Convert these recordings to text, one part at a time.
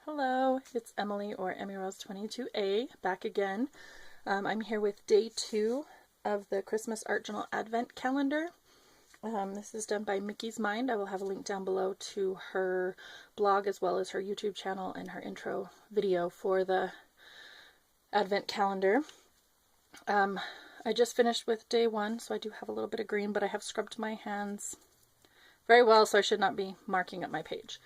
Hello, it's Emily or EmmyRose22A back again. I'm here with day 2 of the Christmas Art Journal Advent Calendar. This is done by Mickie's Mind. I will have a link down below to her blog as well as her YouTube channel and her intro video for the Advent Calendar. I just finished with day 1, so I do have a little bit of green, but I have scrubbed my hands very well, so I should not be marking up my page.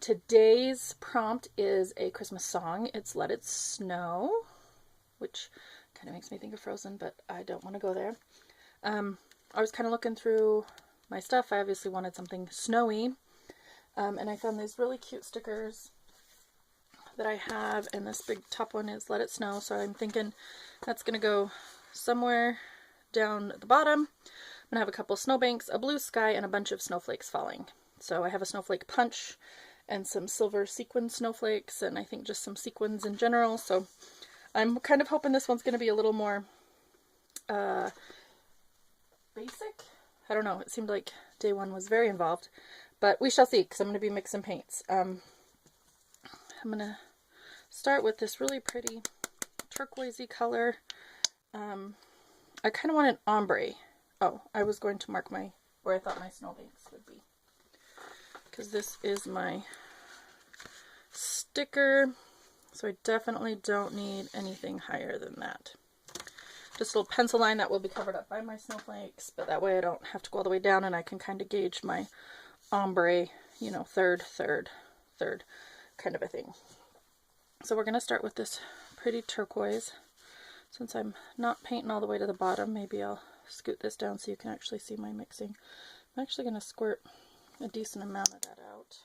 Today's prompt is a Christmas song. It's Let It Snow, which kind of makes me think of Frozen, but I don't want to go there. I was kind of looking through my stuff. I obviously wanted something snowy, and I found these really cute stickers that I have, and this big top one is Let It Snow, so I'm thinking that's going to go somewhere down the bottom. I'm going to have a couple snowbanks, a blue sky, and a bunch of snowflakes falling. So I have a snowflake punch and some silver sequin snowflakes, and I think just some sequins in general. So I'm kind of hoping this one's going to be a little more basic. I don't know. It seemed like day 1 was very involved, but we shall see, because I'm going to be mixing paints. I'm going to start with this really pretty turquoisey color. I kind of want an ombre. Oh, I was going to mark where I thought my snowbanks would be, because this is my sticker, so I definitely don't need anything higher than that. Just a little pencil line that will be covered up by my snowflakes, but that way I don't have to go all the way down, and I can kind of gauge my ombre, you know, third kind of a thing. So we're going to start with this pretty turquoise. Since I'm not painting all the way to the bottom, maybe I'll scoot this down so you can actually see my mixing. I'm actually going to squirt a decent amount of that out.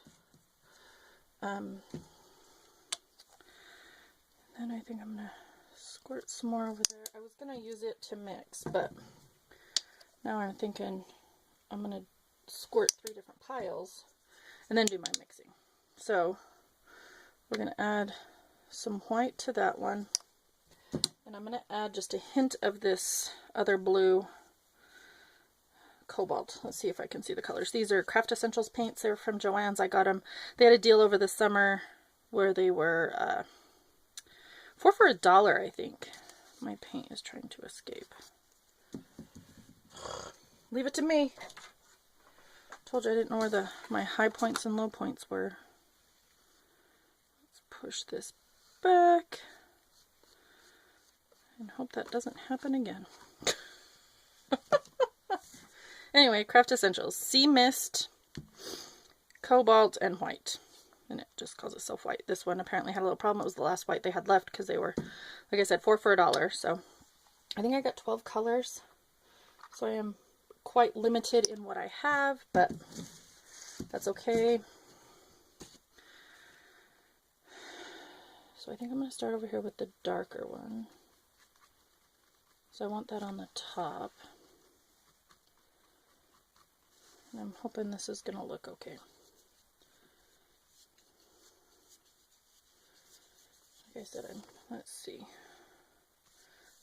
Then I think I'm going to squirt some more over there. I was going to use it to mix, but now I'm thinking I'm going to squirt 3 different piles and then do my mixing. So we're going to add some white to that one. And I'm going to add just a hint of this other blue cobalt. Let's see if I can see the colors. These are Craft Essentials paints. They're from Joann's. I got them. They had a deal over the summer where they were 4 for $1, I think. My paint is trying to escape. Leave it to me. Told you I didn't know where my high points and low points were. Let's push this back and hope that doesn't happen again. Anyway, Craft Essentials. Sea Mist, Cobalt, and White. And it just calls itself white. This one apparently had a little problem. It was the last white they had left because they were, like I said, 4 for $1. So I think I got 12 colors. So I am quite limited in what I have, but that's okay. So I think I'm going to start over here with the darker one. So I want that on the top. And I'm hoping this is going to look okay. Like I said, let's see.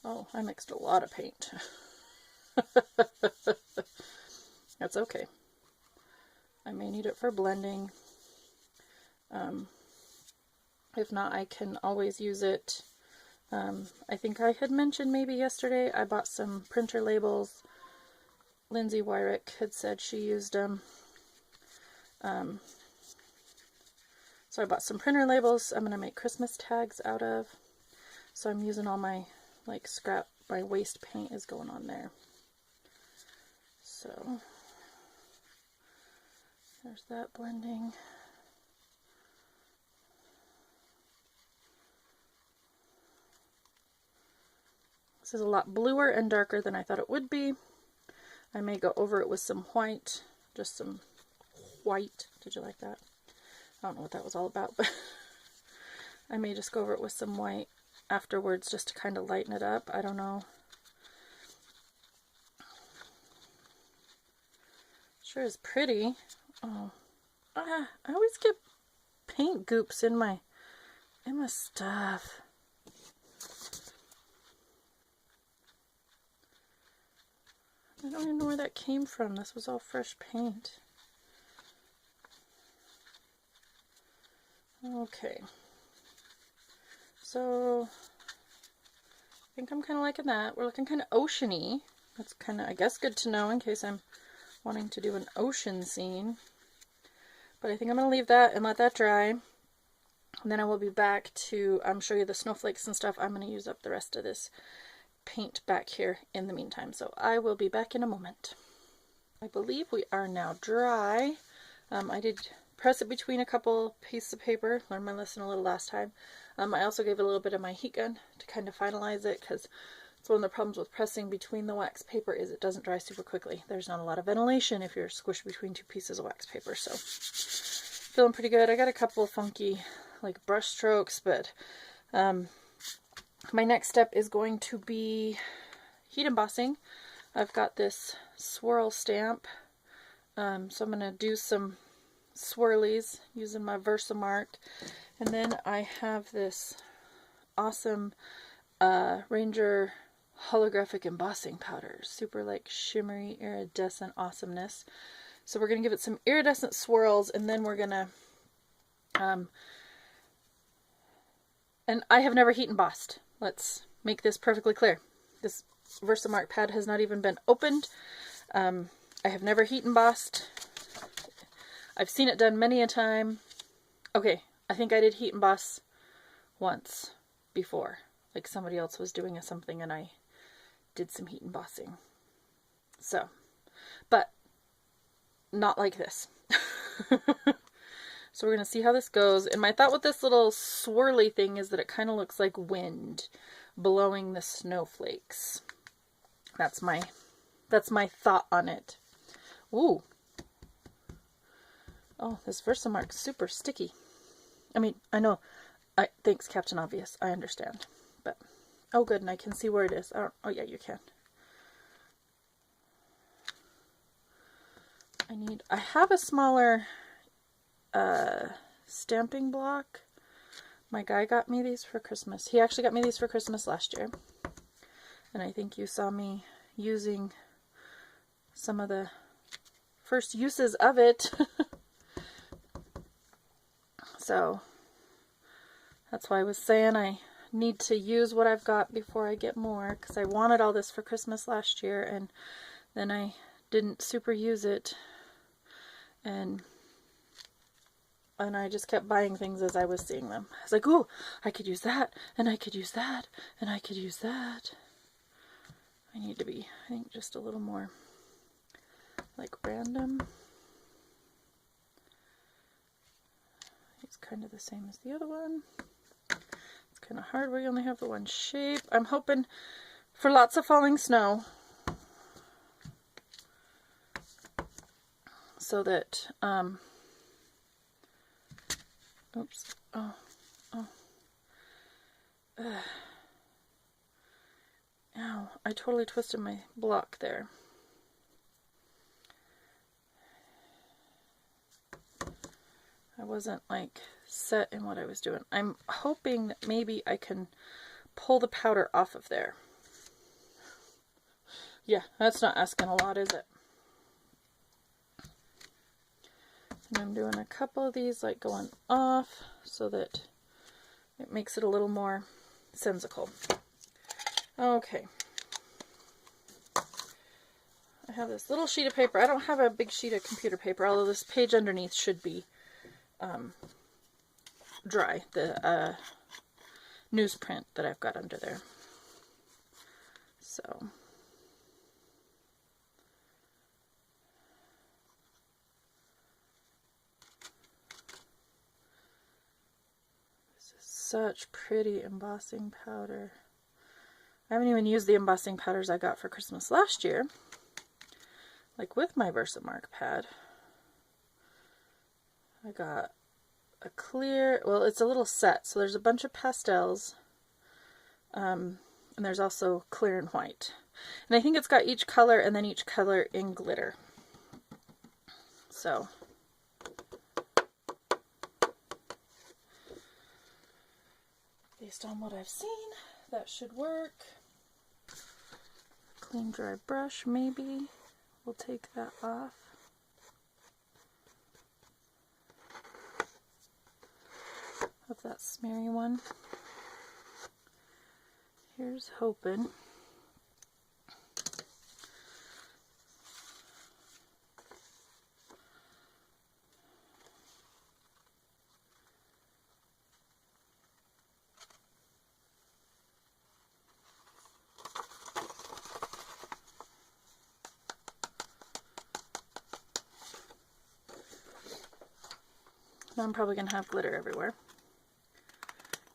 Oh, I mixed a lot of paint. That's okay. I may need it for blending. If not, I can always use it. I think I had mentioned maybe yesterday I bought some printer labels. Lindsay Wyrick had said she used them. So I bought some printer labels I'm going to make Christmas tags out of. So I'm using all my scrap, my waste paint is going on there. So there's that blending. This is a lot bluer and darker than I thought it would be. I may go over it with some white, just some white. Did you like that? I don't know what that was all about, but I may just go over it with some white afterwards just to kind of lighten it up. I don't know. Sure is pretty. Oh, I always get paint goops in my stuff. I don't even know where that came from. This was all fresh paint. Okay. So I think I'm kind of liking that. We're looking kind of oceany. That's kind of, I guess, good to know in case I'm wanting to do an ocean scene. But I think I'm going to leave that and let that dry. And then I will be back to show you the snowflakes and stuff. I'm going to use up the rest of this paint back here in the meantime. So I will be back in a moment. I believe we are now dry. I did press it between a couple pieces of paper. Learned my lesson a little last time. I also gave it a little bit of my heat gun to kind of finalize it, because it's one of the problems with pressing between the wax paper is it doesn't dry super quickly. There's not a lot of ventilation if you're squished between two pieces of wax paper. So feeling pretty good. I got a couple of funky like brush strokes, but my next step is going to be heat embossing. I've got this swirl stamp, so I'm going to do some swirlies using my Versamark. And then I have this awesome Ranger holographic embossing powder. Super like shimmery iridescent awesomeness. So we're going to give it some iridescent swirls, and then we're going to and I have never heat embossed. Let's make this perfectly clear. This Versamark pad has not even been opened. I have never heat embossed. I've seen it done many a time. Okay, I think I did heat emboss once before. Like somebody else was doing something and I did some heat embossing. So, but not like this. So we're going to see how this goes. And my thought with this little swirly thing is that it kind of looks like wind blowing the snowflakes. That's my thought on it. Ooh. Oh, this Versamark's super sticky. I mean, I know. Thanks, Captain Obvious. I understand. But, oh good, and I can see where it is. Oh yeah, you can. I have a smaller stamping block. My guy got me these for Christmas. He actually got me these for Christmas last year. And I think you saw me using some of the first uses of it. So that's why I was saying I need to use what I've got before I get more, because I wanted all this for Christmas last year and then I didn't super use it, and I just kept buying things as I was seeing them. I was like, oh, I could use that, and I could use that, and I could use that. I need to be, I think, just a little more like random. It's kind of the same as the other one. It's kind of hard where you only have the one shape. I'm hoping for lots of falling snow, so that oops, ow, I totally twisted my block there. I wasn't like set in what I was doing. I'm hoping that maybe I can pull the powder off of there. Yeah, that's not asking a lot, is it? And I'm doing a couple of these like going off so that it makes it a little more sensical. Okay. I have this little sheet of paper. I don't have a big sheet of computer paper, although this page underneath should be dry. The newsprint that I've got under there. So this is such pretty embossing powder. I haven't even used the embossing powders I got for Christmas last year, like with my Versamark pad. I got a clear, well, it's a little set, so there's a bunch of pastels, and there's also clear and white. And I think it's got each color and then each color in glitter. So based on what I've seen, that should work. Clean dry brush, maybe. We'll take that off. of that smeary one. Here's hoping. Now I'm probably going to have glitter everywhere.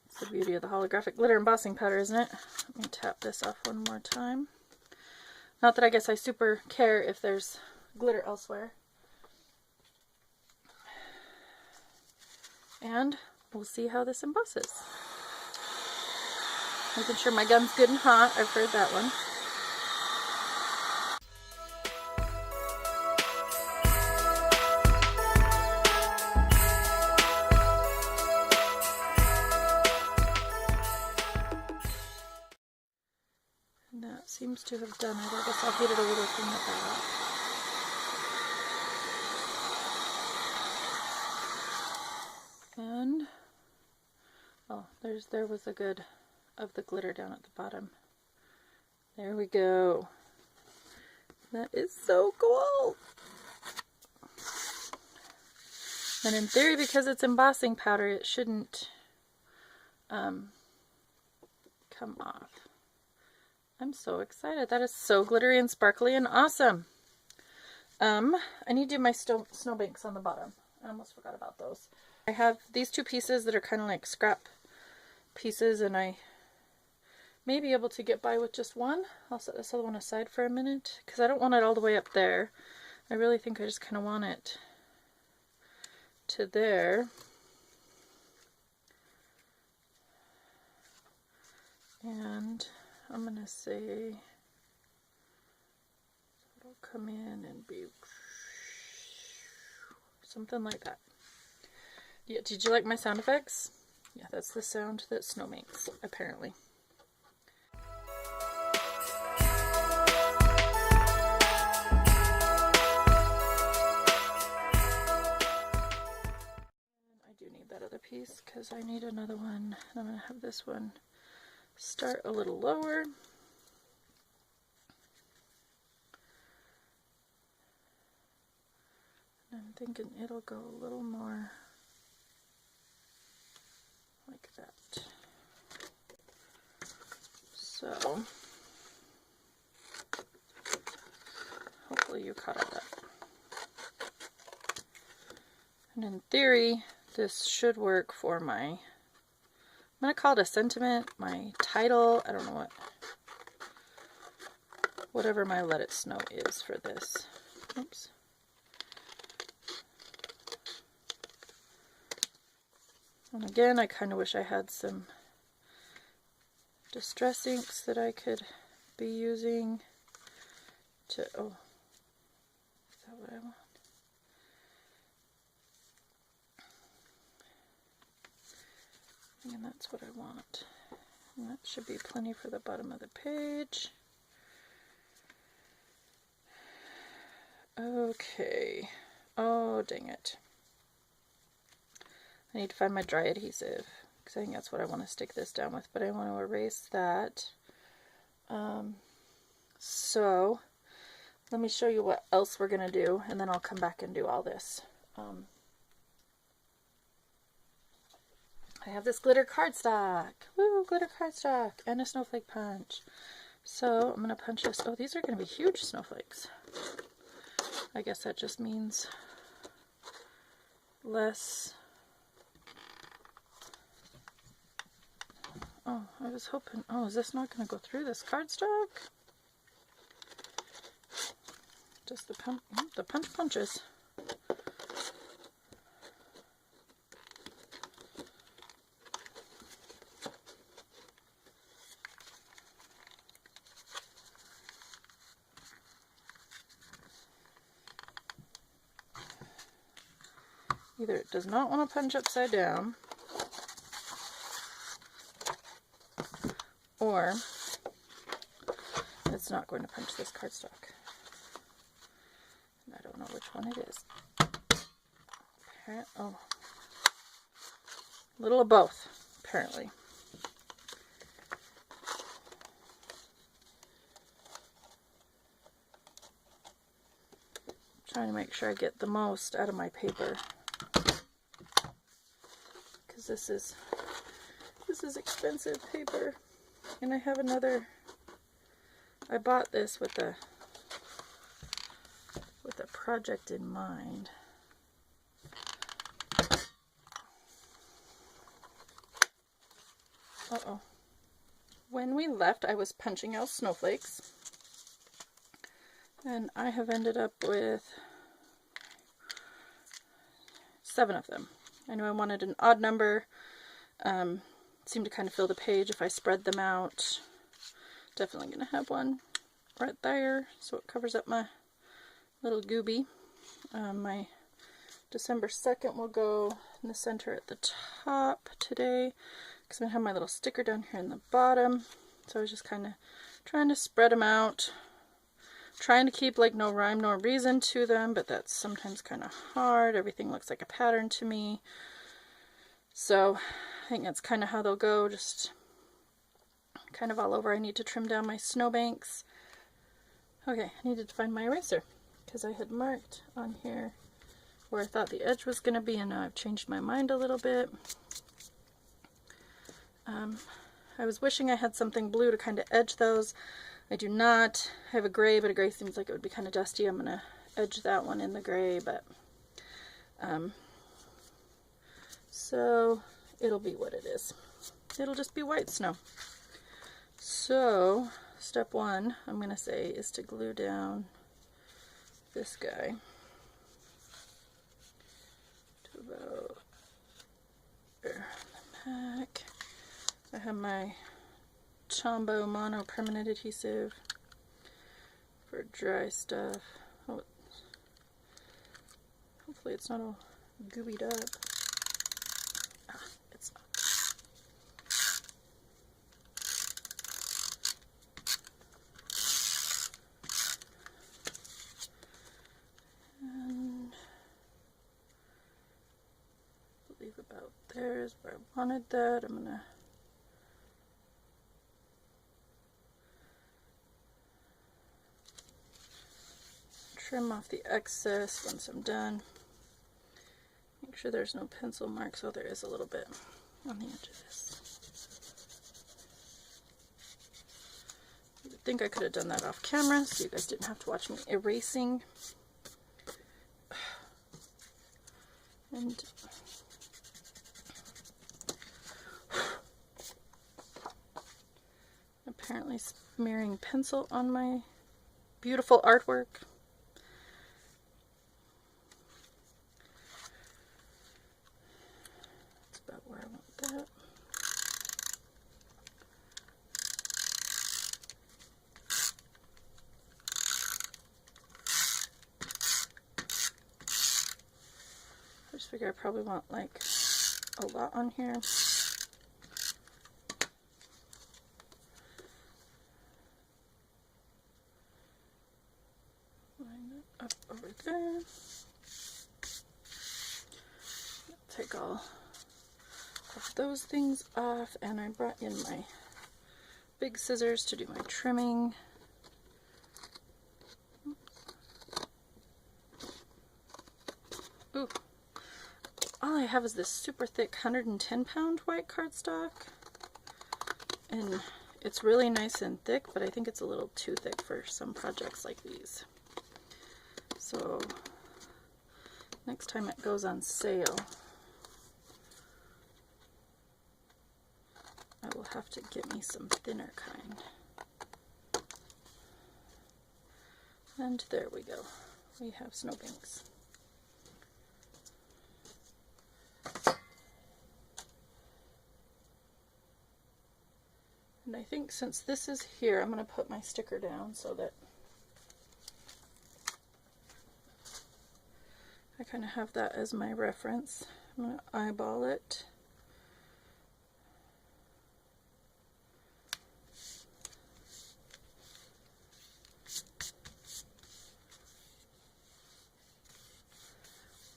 It's the beauty of the holographic glitter embossing powder, isn't it? Let me tap this off one more time. Not that I guess I super care if there's glitter elsewhere. And we'll see how this embosses. Making sure my gun's good and hot. I've heard that one. And that seems to have done it. I guess I'll heat it a little from the back. And oh, there was a good of the glitter down at the bottom. There we go. That is so cool. And in theory, because it's embossing powder, it shouldn't come off. I'm so excited. That is so glittery and sparkly and awesome. I need to do my snowbanks on the bottom. I almost forgot about those. I have these two pieces that are kind of like scrap pieces, and I may be able to get by with just one. I'll set this other one aside for a minute because I don't want it all the way up there. I really think I just kind of want it to there. And I'm going to say it'll come in and be something like that. Yeah, did you like my sound effects? Yeah, that's the sound that snow makes, apparently. I do need that other piece because I need another one. I'm going to have this one start a little lower. And I'm thinking it'll go a little more like that. So hopefully you caught all that. And in theory, this should work for my, I'm going to call it a sentiment, my title, I don't know whatever my Let It Snow is for this. Oops. And again, I kind of wish I had some distress inks that I could be using to, oh, is that what I want? And that's what I want. And that should be plenty for the bottom of the page. Okay. Oh, dang it. I need to find my dry adhesive because I think that's what I want to stick this down with, but I want to erase that. So let me show you what else we're going to do, and then I'll come back and do all this. I have this glitter cardstock. Woo, glitter cardstock and a snowflake punch. So I'm going to punch this. Oh, these are going to be huge snowflakes. I guess that just means less. Oh, I was hoping, oh, is this not going to go through this cardstock? Just the punch punches. Either it does not want to punch upside down, or it's not going to punch this cardstock. And I don't know which one it is. Oh, little of both, apparently. Trying to make sure I get the most out of my paper, because this is expensive paper. And I have another, I bought this with a project in mind. Uh-oh. When we left, I was punching out snowflakes, and I have ended up with 7 of them. I knew I wanted an odd number. Seemed to kind of fill the page if I spread them out. Definitely going to have one right there, so it covers up my little gooby. My December 2nd will go in the center at the top today, because I'm going to have my little sticker down here in the bottom. So I was just kind of trying to spread them out. Trying to keep like no rhyme nor reason to them, but that's sometimes kind of hard. Everything looks like a pattern to me. So I think that's kind of how they'll go, just kind of all over. I need to trim down my snowbanks. Okay, I needed to find my eraser, because I had marked on here where I thought the edge was going to be, and now I've changed my mind a little bit. I was wishing I had something blue to kind of edge those. I do not. I have a gray, but a gray seems like it would be kind of dusty. I'm going to edge that one in the gray, but so it'll be what it is. It'll just be white snow. So step 1, I'm going to say, is to glue down this guy to about there on the back. I have my Tombow Mono Permanent Adhesive for dry stuff. Oh, hopefully it's not all gooeyed up. Ah, it's not. And I believe about there is where I wanted that. I'm going to trim off the excess once I'm done. Make sure there's no pencil marks. Oh, there is a little bit on the edge of this. You would think I could have done that off camera so you guys didn't have to watch me erasing. And apparently smearing pencil on my beautiful artwork. I just figure I probably want like a lot on here. Line it up over there. Take all of those things off, and I brought in my big scissors to do my trimming. Ooh. All I have is this super thick 110-pound white cardstock, and it's really nice and thick, but I think it's a little too thick for some projects like these. So next time it goes on sale, I will have to get me some thinner kind. And there we go. We have snowbanks. And I think since this is here, I'm going to put my sticker down so that I kind of have that as my reference. I'm going to eyeball it.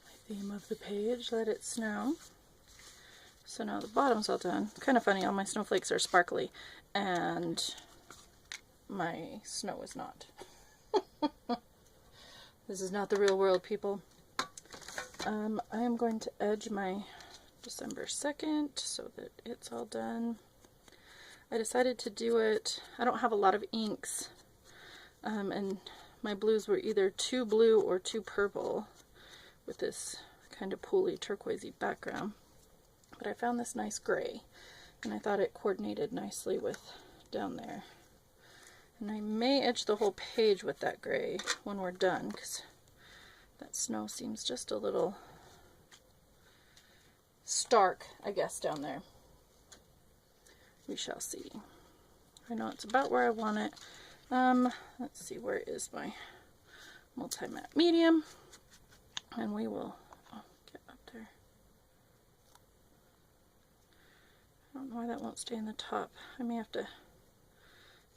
My theme of the page, let it snow. So now the bottom's all done. Kind of funny, all my snowflakes are sparkly and my snow is not. This is not the real world, people. I am going to edge my December 2nd so that it's all done. I decided to do it, I don't have a lot of inks, and my blues were either too blue or too purple with this kind of pooly turquoisey background. But I found this nice gray, and I thought it coordinated nicely with down there. And I may edge the whole page with that gray when we're done, because that snow seems just a little stark, I guess, down there. We shall see. I know it's about where I want it. Let's see, where is my multi-matte medium? And we will get up there. I don't know why that won't stay in the top. I may have to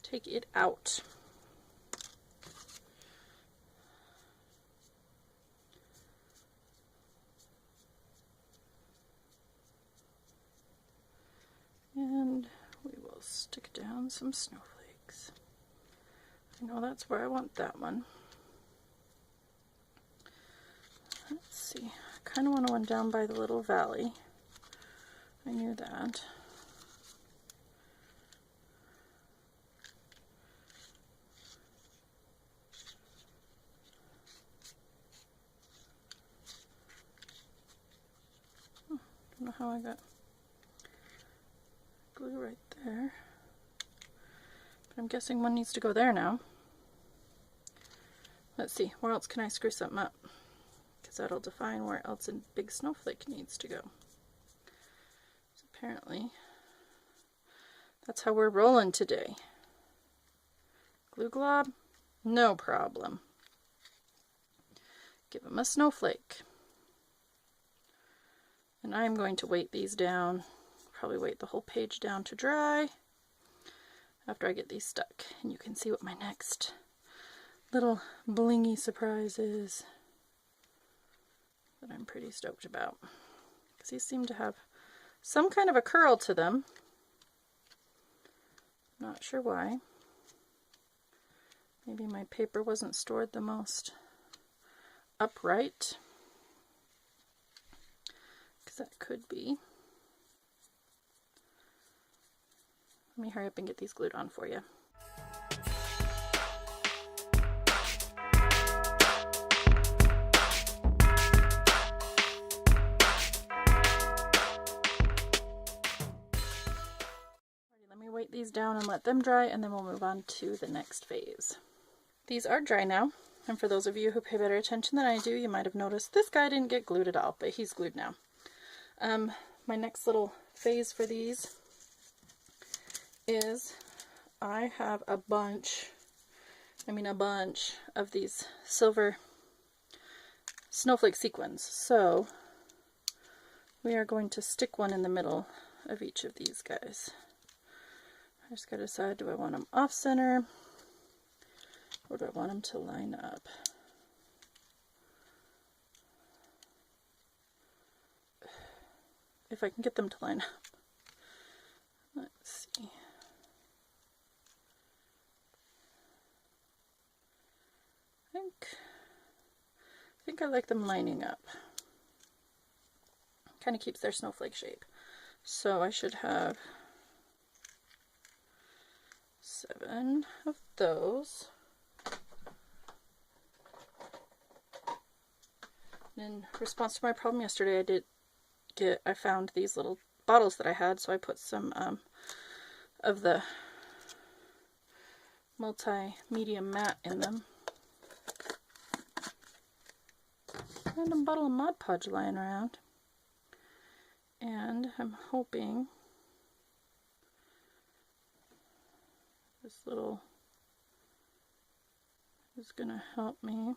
take it out. And we will stick down some snowflakes. I know that's where I want that one. Let's see, I kind of want one down by the little valley. I knew that. Don't know how I got glue right there, but I'm guessing one needs to go there now. Let's see, where else can I screw something up? Because that'll define where else a big snowflake needs to go. So apparently, that's how we're rolling today. Glue glob? No problem. Give them a snowflake. And I'm going to weight these down, probably weight the whole page down to dry after I get these stuck. And you can see what my next little blingy surprise is that I'm pretty stoked about. Because these seem to have some kind of a curl to them. Not sure why. Maybe my paper wasn't stored the most upright. That could be. Let me hurry up and get these glued on for you. Let me weight these down and let them dry, and then we'll move on to the next phase. These are dry now, and for those of you who pay better attention than I do, you might have noticed this guy didn't get glued at all, but he's glued now. My next little phase for these is I have a bunch of these silver snowflake sequins. So we are going to stick one in the middle of each of these guys. I just got to decide, do I want them off center or do I want them to line up? If I can get them to line up. Let's see. I think I like them lining up. Kind of keeps their snowflake shape. So I should have 7 of those. In response to my problem yesterday, I found these little bottles that I had, so I put some of the multi-medium matte in them. Random bottle of Mod Podge lying around. And I'm hoping this little is going to help me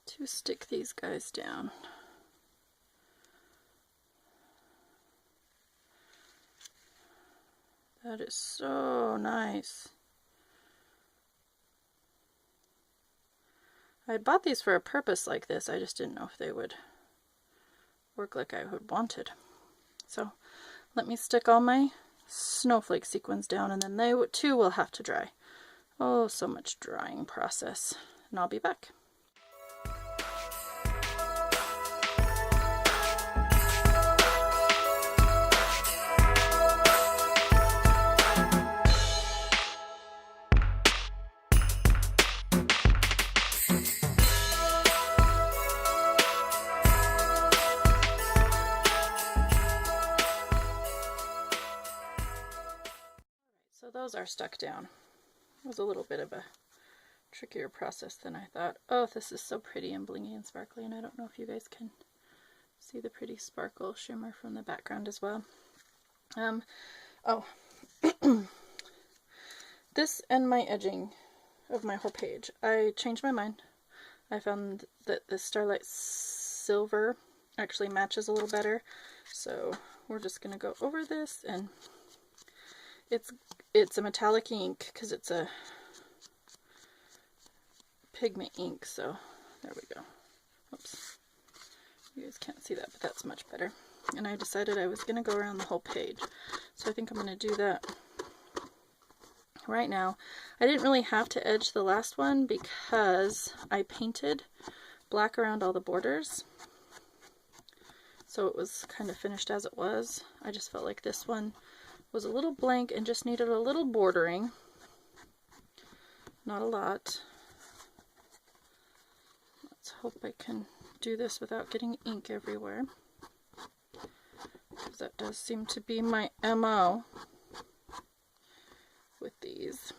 to stick these guys down. That is so nice. I had bought these for a purpose like this. I just didn't know if they would work like I would wanted. So let me stick all my snowflake sequins down, and then they too will have to dry. Oh, so much drying process, and I'll be back. So those are stuck down. It was a little bit of a trickier process than I thought. Oh, this is so pretty and blingy and sparkly, and I don't know if you guys can see the pretty sparkle shimmer from the background as well. Oh, this and my edging of my whole page, I changed my mind. I found that the Starlight Silver actually matches a little better, so we're just going to go over this, and it's a metallic ink because it's a pigment ink, so there we go. Oops, you guys can't see that, but that's much better. And I decided I was going to go around the whole page, so I think I'm going to do that right now. I didn't really have to edge the last one because I painted black around all the borders, so it was kind of finished as it was. I just felt like this one was a little blank and just needed a little bordering. Not a lot. Let's hope I can do this without getting ink everywhere, because that does seem to be my MO with these.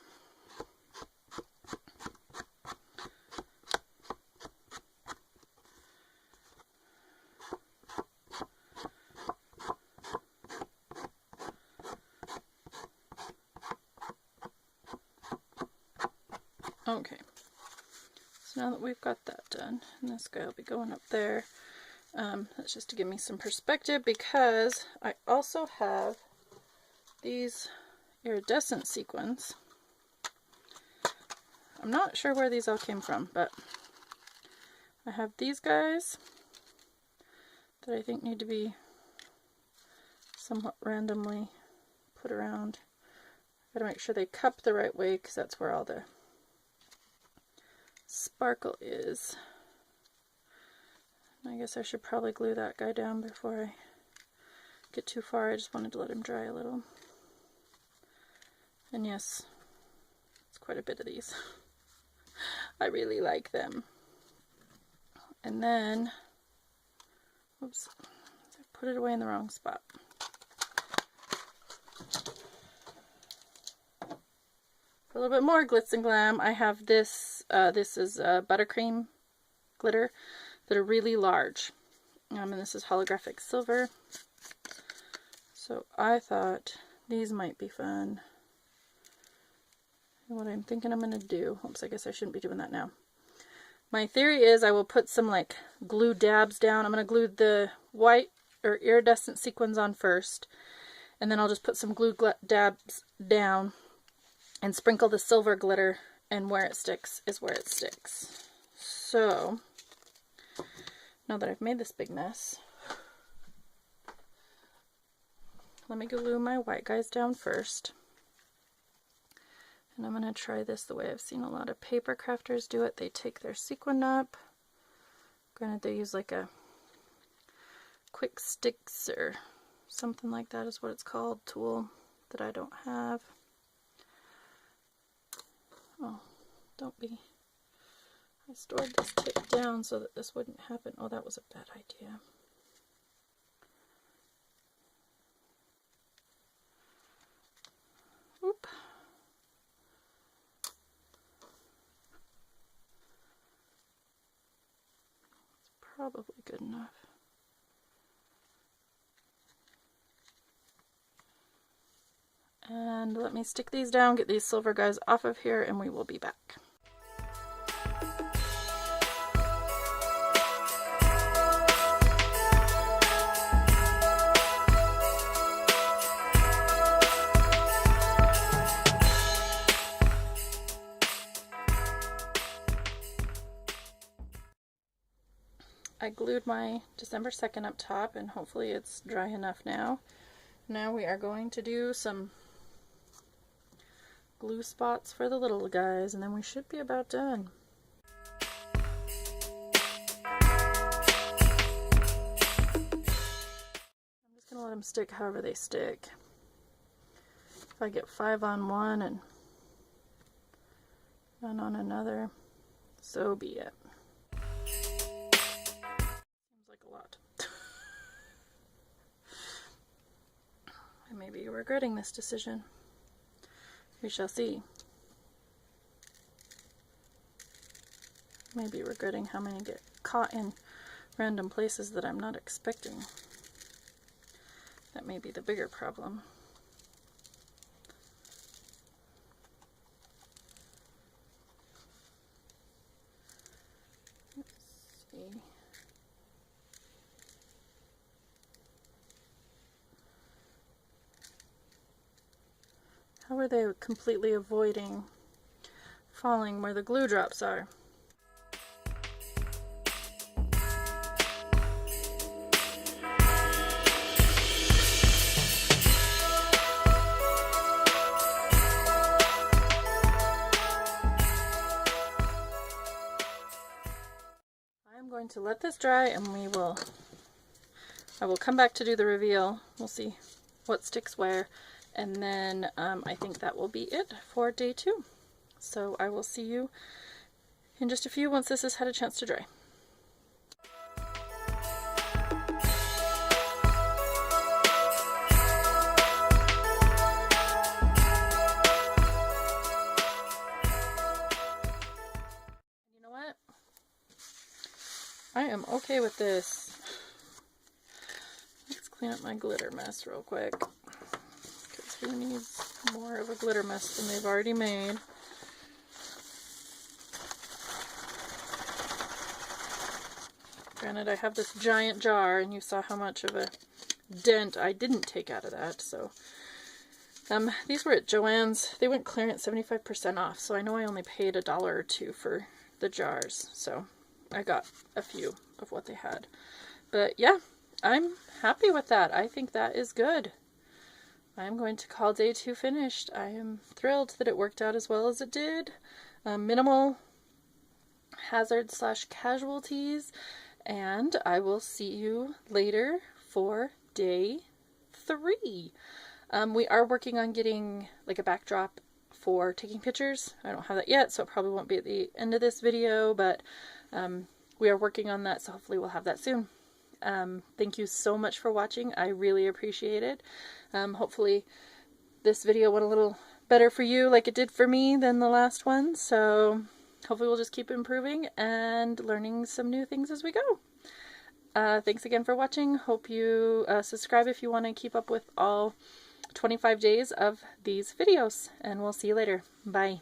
Okay, so now that we've got that done, and this guy will be going up there, that's just to give me some perspective, because I also have these iridescent sequins. I'm not sure where these all came from, but I have these guys that I think need to be somewhat randomly put around. I gotta make sure they cup the right way, because that's where all the sparkle is. I guess I should probably glue that guy down before I get too far. I just wanted to let him dry a little. And yes, it's quite a bit of these. I really like them. And then, oops, I put it away in the wrong spot. A little bit more glitz and glam. I have this, this is buttercream glitter that are really large. And this is holographic silver. So I thought these might be fun. And what I'm thinking I'm going to do, oops, I guess I shouldn't be doing that now. My theory is I will put some like glue dabs down. I'm going to glue the white or iridescent sequins on first, and then I'll just put some glue dabs down and sprinkle the silver glitter, and where it sticks is where it sticks. So now that I've made this big mess, let me glue my white guys down first. And I'm going to try this the way I've seen a lot of paper crafters do it. They take their sequin up. Granted, they use like a quick sticks or something like that is what it's called, tool that I don't have. Oh, don't be. I stored this tip down so that this wouldn't happen. Oh, that was a bad idea. Oop. Probably good enough. And let me stick these down, get these silver guys off of here, and we will be back. I glued my December 2nd up top, and hopefully it's dry enough now. Now we are going to do some glue spots for the little guys, and then we should be about done. I'm just going to let them stick however they stick. If I get 5 on one and none on another, so be it. Seems like a lot. I may be regretting this decision. We shall see. Maybe regretting how many get caught in random places that I'm not expecting. That may be the bigger problem. Let's see. How are they completely avoiding falling where the glue drops are? I'm going to let this dry, and I will come back to do the reveal. We'll see what sticks where. And then I think that will be it for day 2. So I will see you in just a few once this has had a chance to dry. You know what? I am okay with this. Let's clean up my glitter mess real quick. Who needs more of a glitter mess than they've already made? Granted, I have this giant jar, and you saw how much of a dent I didn't take out of that. So, these were at Joann's. They went clearance 75% off, so I know I only paid $1 or $2 for the jars. So, I got a few of what they had. But yeah, I'm happy with that. I think that is good. I'm going to call day 2 finished. I am thrilled that it worked out as well as it did. Minimal hazard/casualties, and I will see you later for day 3. We are working on getting like a backdrop for taking pictures. I don't have that yet, so it probably won't be at the end of this video, but we are working on that, so hopefully we'll have that soon. Thank you so much for watching. I really appreciate it. Hopefully this video went a little better for you like it did for me than the last one. So hopefully we'll just keep improving and learning some new things as we go. Thanks again for watching. Hope you subscribe if you want to keep up with all 25 days of these videos, and we'll see you later. Bye.